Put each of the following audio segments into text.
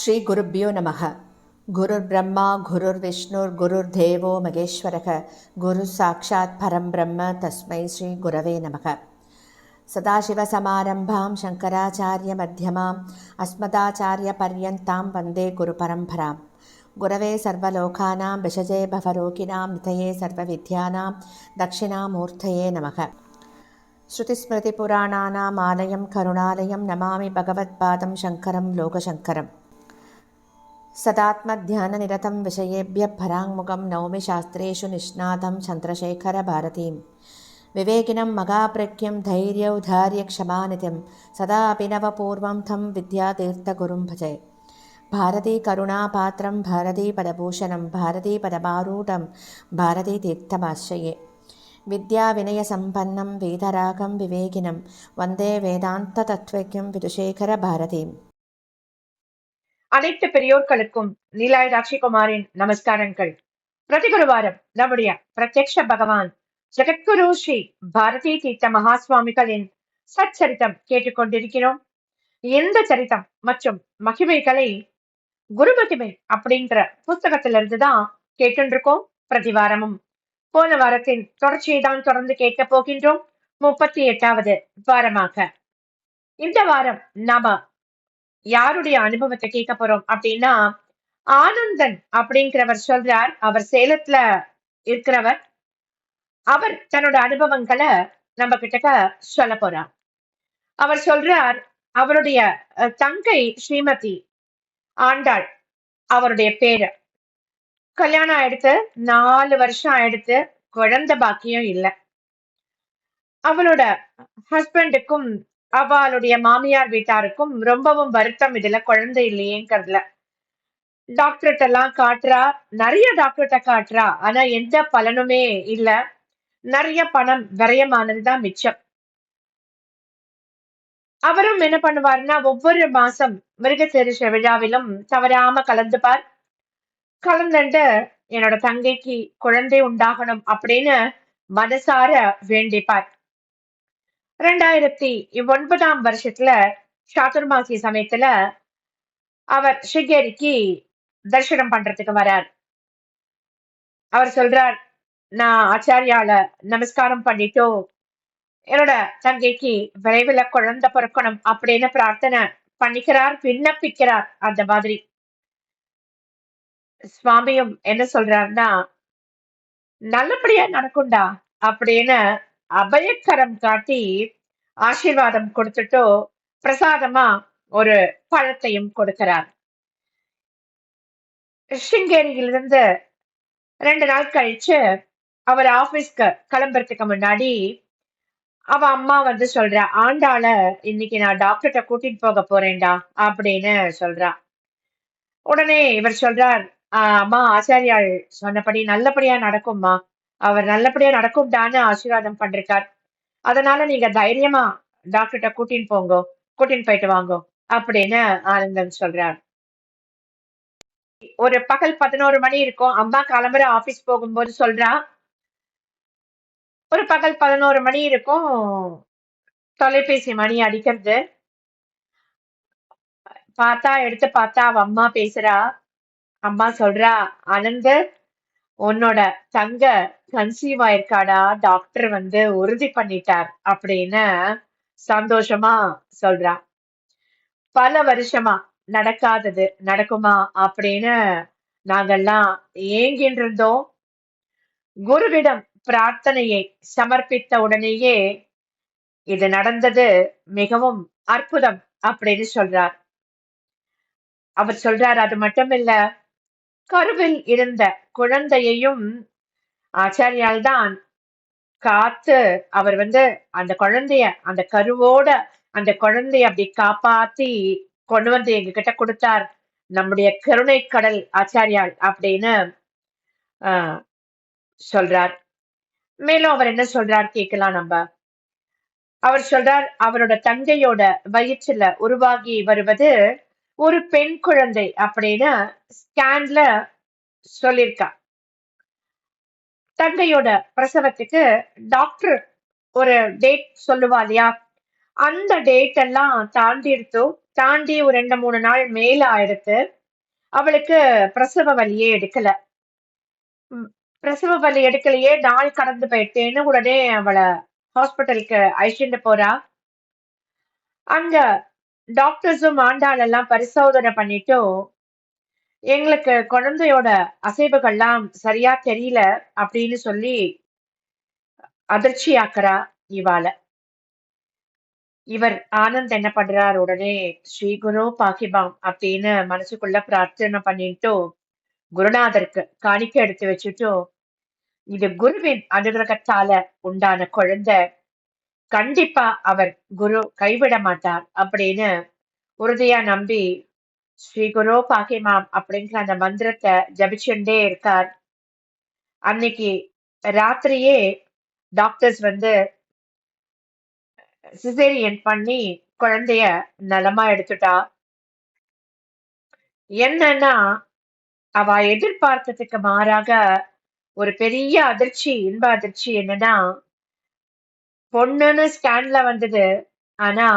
ஸ்ரீ குருப்பியோ நமக. குருர் பிரம்மா குருர் விஷ்ணுர் குருர் தேவோ மகேஸ்வரக குரு சாட்சாத் பரம் பிரம்ம தஸ்மை ஸ்ரீ குரவே நமக. சதாசிவசமாரம்பாம் சங்கராச்சாரிய மத்தியமாம் அஸ்மதாச்சாரிய பர்யந்தாம் வந்தே குரு பரம்பராம். குரவே சர்வலோகானாம் விஷஜே பவரோகிணாம் நிதயே சர்வவித்யானாம் தட்சிணாமூர்த்தயே நமக. ஸ்ருதிஸ்மிருதிபுராணானாம் ஆலயம் கருணாலயம் நமாமி பகவத்பாதம் சங்கரம் லோகசங்கரம். सदात्मध्याननिरतं विषयेभ्यः पराङ्मुखं नौमि शास्त्रेषु निष्णातं चन्द्रशेखरभारतीं विवेकिनं मगाप्रज्ञं धैर्यौधार्यक्षमानिधिं सदा अभिनवपूर्वं तं विद्यातीर्थगुरुं भजे. भारतीकरुणापात्रं भारतीपदभूषणं भारतीपदमारूढं भारतीतीर्थमाश्रये. विद्याविनयसम्पन्नं वेदरागं विवेकिनं वन्दे वेदान्ततत्त्वज्ञं विदुशेखरभारतीम्. அனைத்து பெரியோர்களுக்கும் நீலாய் ராட்சிகுமாரின் நமஸ்காரங்கள். பிரதிகுருவாரம் நம்முடைய பிரத்யக்ஷ பகவான் ஜெகத்குரு ஸ்ரீ பாரதி தீர்த்த மகாசுவாமிகளின் சச்சரித்தம் கேட்டுக்கொண்டிருக்கிறோம். இந்த சரித்தம் மற்றும் மகிமைகளை குரு மகிமை அப்படிங்கிற புஸ்தகத்திலிருந்துதான் கேட்டுருக்கோம். பிரதிவாரமும் போன வாரத்தின் தொடர்ச்சியை தான் தொடர்ந்து கேட்க போகின்றோம். 38வது வாரமாக இந்த வாரம் நாம யாருடைய அனுபவத்தை கேட்க போறோம் அப்படின்னா, ஆனந்தன் அப்படிங்கிறவர் சொல்றார். அவர் சேலத்துல இருக்கிறவர். அவர் தன்னோட அனுபவங்களை நம்ம கிட்ட சொல்ல போறார். அவர் சொல்றார், அவருடைய தங்கை ஸ்ரீமதி ஆண்டாள் அவருடைய பேரு. கல்யாணம் ஆயிடுத்து, 4 வருஷம் ஆயிடுத்து, குழந்தை பாக்கியம் இல்லை. அவளோட ஹஸ்பண்டுக்கும் அவளுடைய மாமியார் வீட்டாருக்கும் ரொம்பவும் வருத்தம் இதுல, குழந்தை இல்லையேங்கிறதுல. டாக்டர்கிட்ட எல்லாம் காட்டுறா, நிறைய டாக்டர்கிட்ட காட்டுறா, ஆனா எந்த பலனுமே இல்ல. நிறைய பணம் விரயமானதுதான் மிச்சம். அவரும் என்ன பண்ணுவாருன்னா, ஒவ்வொரு மாசம் மிருகசீரிஷ விழாவிலும் தவறாம கலந்துப்பார். கலந்துட்டு என்னோட தங்கைக்கு குழந்தை உண்டாகணும் அப்படின்னு மனசார வேண்டிப்பார். 2009 வருஷத்துல சாதுர்மாசி சமயத்துல அவர் ஸ்ரீகேரிக்கு தரிசனம் பண்றதுக்கு வரார். அவர் சொல்றார், நான் ஆச்சாரியால நமஸ்காரம் பண்ணிட்டோ, என்னோட தங்கைக்கு விரைவில் குழந்தை பிறக்கணும் அப்படின்னு பிரார்த்தனை பண்ணிக்கிறார், விண்ணப்பிக்கிறார். அந்த மாதிரி சுவாமியும் என்ன சொல்றாருன்னா, நல்லபடியா நடக்கும்டா அப்படின்னு அபயக்கரம் காட்டி ஆசீர்வாதம் கொடுத்துட்டோ பிரசாதமா ஒரு பழத்தையும் கொடுக்கிறார். ஸ்ருங்கேரியிலிருந்து 2 நாள் கழிச்சு அவர் ஆபீஸ்க்கு கிளம்புறதுக்கு முன்னாடி அவ அம்மா வந்து சொல்றா, ஆண்டாள இன்னைக்கு நான் டாக்டர்கிட்ட கூட்டிட்டு போக போறேன்டா அப்படின்னு சொல்றா. உடனே இவர் சொல்றார், அம்மா ஆச்சாரியாள் சொன்னபடி நல்லபடியா நடக்கும்மா, அவர் நல்லபடியா நடக்கும்டான்னு ஆசீர்வாதம் பண்றார். அதனால நீங்க தைரியமா டாக்டர்கிட்ட கூட்டின்னு போயிட்டு வாங்கோ அப்படின்னு ஆனந்தன் சொல்றார். ஒரு பகல் 11 மணி இருக்கும். அம்மா கிளம்புற ஆபீஸ் போகும்போது சொல்றா, ஒரு பகல் 11 மணி இருக்கும். தொலைபேசி மணி அடிக்கிறது. எடுத்து பார்த்தா அவ அம்மா பேசுறா. அம்மா சொல்றா, ஆனந்த், உன்னோட தங்க கன்சீவ் ஆயிருக்காடா, டாக்டர் வந்து உறுதி பண்ணிட்டார் அப்படின்னு சந்தோஷமா சொல்றா. பல வருஷமா நடக்காதது நடக்குமா அப்படின்னு நாங்கெல்லாம் ஏங்கிட்டு இருந்தோம். குருவிடம் பிரார்த்தனையை சமர்ப்பித்த உடனேயே இது நடந்தது, மிகவும் அற்புதம் அப்படின்னு சொல்றார். அவர் சொல்றார், அது மட்டும் இல்ல, கருவில் இருந்த குழந்தையையும் ஆச்சாரியால் தான் காத்து அவர் வந்து அந்த குழந்தைய, அந்த கருவோட அந்த குழந்தைய அப்படி காப்பாத்தி கொண்டு வந்து எங்க கிட்ட கொடுத்தார் நம்முடைய கருணை கடல் ஆச்சாரியால் அப்படின்னு சொல்றார். மேலும் அவர் என்ன சொல்றார் கேட்கலாம் நம்ம. அவர் சொல்றார், அவரோட தங்கையோட வயிற்றுல உருவாகி வருவது ஒரு பெண் குழந்தை அப்படின்னு ஸ்கேன்ல சொல்லியிருக்கா. தங்கையோட பிரசவத்துக்கு டாக்டர் ஒரு டேட் சொல்லுவா இல்லையா, அந்த டேட் எல்லாம் தாண்டி எடுத்தோம். தாண்டி ஒரு 2-3 நாள் மேல ஆயிடுத்து. அவளுக்கு பிரசவ வலியே எடுக்கல. ம். பிரசவ வலி எடுக்கலையே, நாள் கடந்து போயிடுத்தேன்னு உடனே அவள ஹாஸ்பிட்டலுக்கு அழைச்சுண்டு போறா. அங்க டாக்டர்ஸும் ஆண்டாள் எல்லாம் பரிசோதனை பண்ணிட்டு, எங்களுக்கு குழந்தையோட அசைவுகள்லாம் சரியா தெரியல அப்படின்னு சொல்லி அதிர்ச்சியாக்குறா இவாள. இவர் ஆனந்த் என்ன பண்றார், உடனே ஸ்ரீ குரு பாக்கிபாம் அப்படின்னு மனசுக்குள்ள பிரார்த்தனை பண்ணிட்டு குருநாதருக்கு காணிக்கை எடுத்து வச்சுட்டு, இது குருவின் அனுகிரகத்தால உண்டான குழந்தை, கண்டிப்பா அவர் குரு கைவிட மாட்டார் அப்படின்னு உறுதியா நம்பி ஸ்ரீ குரு பாக்கிமாம் அப்படிங்கிற அந்த மந்திரத்தை ஜபிச்சுட்டே இருக்கார். அன்னைக்கு ராத்திரியே டாக்டர்ஸ் வந்து சிசேரியன் பண்ணி குழந்தைய நலமா எடுத்துட்டா. என்னன்னா, அவ எதிர்பார்த்ததுக்கு மாறாக ஒரு பெரிய அதிர்ச்சி, இன்ப அதிர்ச்சி என்னன்னா, பொண்ணுன்னு ஸ்கேன்ல வந்தது. ஆனா,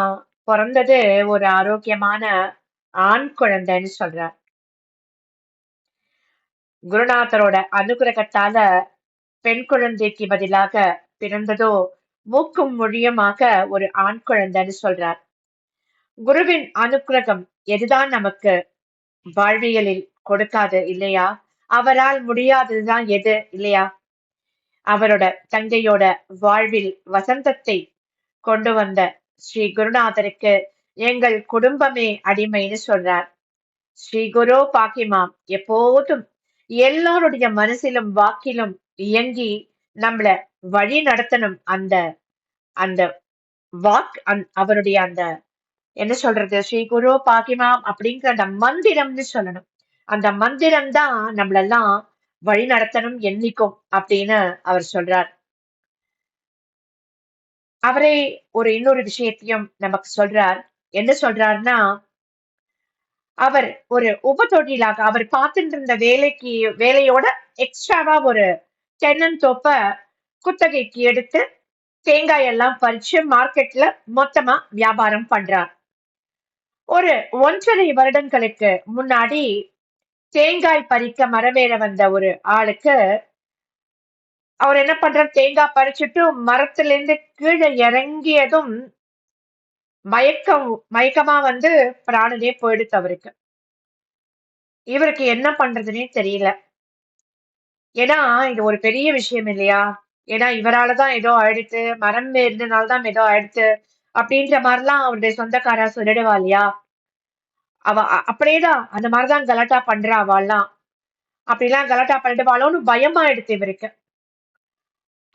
பொறந்தது ஒரு ஆரோக்கியமான ஆண் குழந்தைன்னு சொல்றார். குருநாதரோட அனுகிரகத்தால பெண் குழந்தைக்கு பதிலாக பிறந்ததோ மூக்கும் மொழியுமாக ஒரு ஆண் குழந்தைன்னு சொல்றார். குருவின் அனுக்கிரகம் எதுதான் நமக்கு வாழ்வியலில் கொடுக்காது இல்லையா? அவரால் முடியாததுதான் எது இல்லையா? அவரோட தங்கையோட வாழ்வில் வசந்தத்தை கொண்டு வந்த ஸ்ரீ குருநாதருக்கு எங்கள் குடும்பமே அடிமைன்னு சொல்றார். ஸ்ரீ குரு பாக்கிமாம் எப்போதும் எல்லோருடைய மனசிலும் வாக்கிலும் இயங்கி நம்மள வழி நடத்தணும். அந்த அந்த அவருடைய அந்த என்ன சொல்றது, ஸ்ரீ குரு பாக்கிமாம் அப்படிங்கிற அந்த மந்திரம்னு சொல்லணும். அந்த மந்திரம் தான் நம்மளெல்லாம் வழி நடத்தணும் என்னைக்கும் அப்படின்னு அவர் சொல்றார். அவரே ஒரு இன்னொரு விஷயத்தையும் நமக்கு சொல்றார். என்ன சொல்றாருன்னா, அவர் ஒரு உபதொழிலாக அவர் பார்த்துட்டு இருந்த வேலையோட எக்ஸ்ட்ராவா ஒரு தென்னந்தோப்ப குத்தகைக்கு எடுத்து தேங்காய் எல்லாம் பறிச்சு மார்க்கெட்ல மொத்தமா வியாபாரம் பண்றார். ஒரு 1.5 வருடங்களுக்கு முன்னாடி தேங்காய் பறிக்க மரமேற வந்த ஒரு ஆளுக்கு அவர் என்ன பண்றார், தேங்காய் பறிச்சுட்டு மரத்துல இருந்து கீழே இறங்கியதும் மயக்கமா வந்து பிராணனே போயிடுத்து அவருக்கு. இவருக்கு என்ன பண்றதுன்னே தெரியல. ஏன்னா இது ஒரு பெரிய விஷயம் இல்லையா? ஏன்னா இவராலதான் ஏதோ ஆயிடுத்து, மரம் ஏறினால்தான் ஏதோ ஆயிடுத்து அப்படின்ற மாதிரிலாம் அவருடைய சொந்தக்காரா சொல்லிடுவா இல்லையா? அவ அப்படியேதான் அந்த மாதிரிதான் கலாட்டா பண்றா அவள்லாம். அப்படிலாம் கலாட்டா பண்ணிடுவாளோன்னு பயமாயிடுத்து இவருக்கு.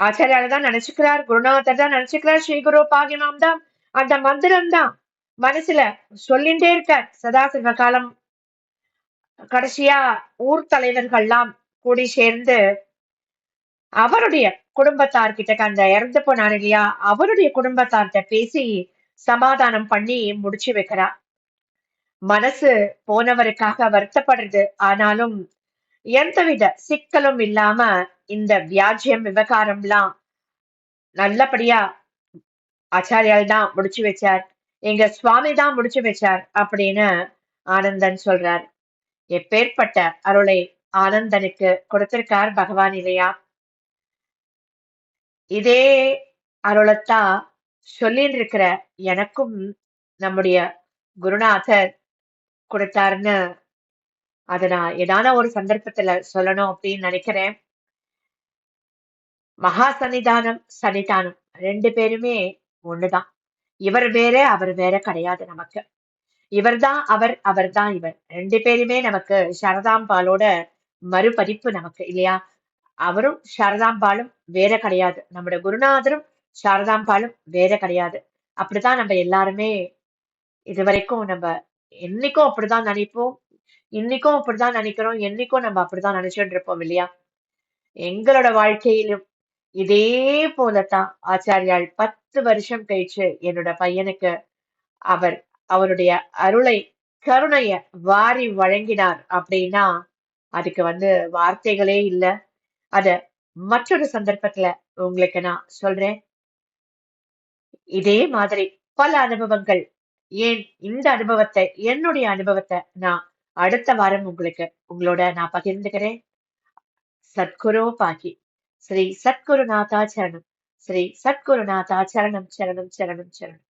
ஆச்சாரியால தான் நினைச்சுக்கிறார், குருநாதர் தான் நினைச்சுக்கிறார், ஸ்ரீ குரு பாகிமாம் தான் அந்த மந்திரம் தான் மனசுல சொல்லிண்டே இருக்கார் சதாசிவ காலம். கடைசியா ஊர் தலைவர்கள்லாம் கூடி சேர்ந்து அவருடைய குடும்பத்தார்கிட்ட, அந்த இறந்து போனார் இல்லையா, அவருடைய குடும்பத்தார்கிட்ட பேசி சமாதானம் பண்ணி முடிச்சு வைக்கிறா. மனசு போனவருக்காக வருத்தப்படுறது. ஆனாலும் எந்தவித சிக்கலும் இல்லாம இந்த வியாஜ்யம் விவகாரம்லாம் நல்லபடியா ஆச்சாரியால் தான் முடிச்சு வச்சார், எங்க சுவாமி தான் முடிச்சு வச்சார் அப்படின்னு ஆனந்தன் சொல்றார். எப்பேற்பட்ட அருளை ஆனந்தனுக்கு கொடுத்திருக்கார் பகவான் இல்லையா? இதே அருளத்தான் சொல்லிட்டு இருக்கிற எனக்கும் நம்முடைய குருநாதர் கொடுத்தாருன்னு அதை நான் ஏதான ஒரு சந்தர்ப்பத்துல சொல்லணும் அப்படின்னு நினைக்கிறேன். மகா சன்னிதானம் சன்னிதானம் ரெண்டு பேருமே ஒண்ணுதான். இவர் வேற அவர் வேற கிடையாது நமக்கு. இவர்தான் அவர், அவர்தான் இவர். ரெண்டு பேருமே நமக்கு சாரதாம்பாளோட மறுபதிப்பு நமக்கு இல்லையா? அவரும் சாரதாம்பாளும் வேற கிடையாது. நம்முடைய குருநாதரும் சாரதாம்பாளும் வேற கிடையாது. அப்படித்தான் நம்ம எல்லாருமே இதுவரைக்கும் நம்ம என்னைக்கும் அப்படிதான் நினைப்போம். இன்னைக்கும் அப்படிதான் நினைக்கிறோம். என்னைக்கும் நம்ம அப்படிதான் நினைச்சுட்டு இருப்போம் இல்லையா? எங்களோட வாழ்க்கையிலும் இதே போலத்தான் ஆச்சாரியால் 10 வருஷம் கழிச்சு என்னோட பையனுக்கு அவர் அவருடைய அருளை, கருணைய வாரி வழங்கினார் அப்படின்னா அதுக்கு வந்து வார்த்தைகளே இல்ல. அத மற்றொரு சந்தர்ப்பத்துல உங்களுக்கு நான் சொல்றேன். இதே மாதிரி பல அனுபவங்கள் ஏன் இந்த அனுபவத்தை, என்னுடைய அனுபவத்தை நான் அடுத்த வாரம் உங்களோட நான் பகிர்ந்துக்கிறேன். சத்குரு பாக்கி. ஸ்ரீ சத்குருநாதா சரணம். ஸ்ரீ சத்குருநாதா சரணம் சரணம் சரணம் சரணம்.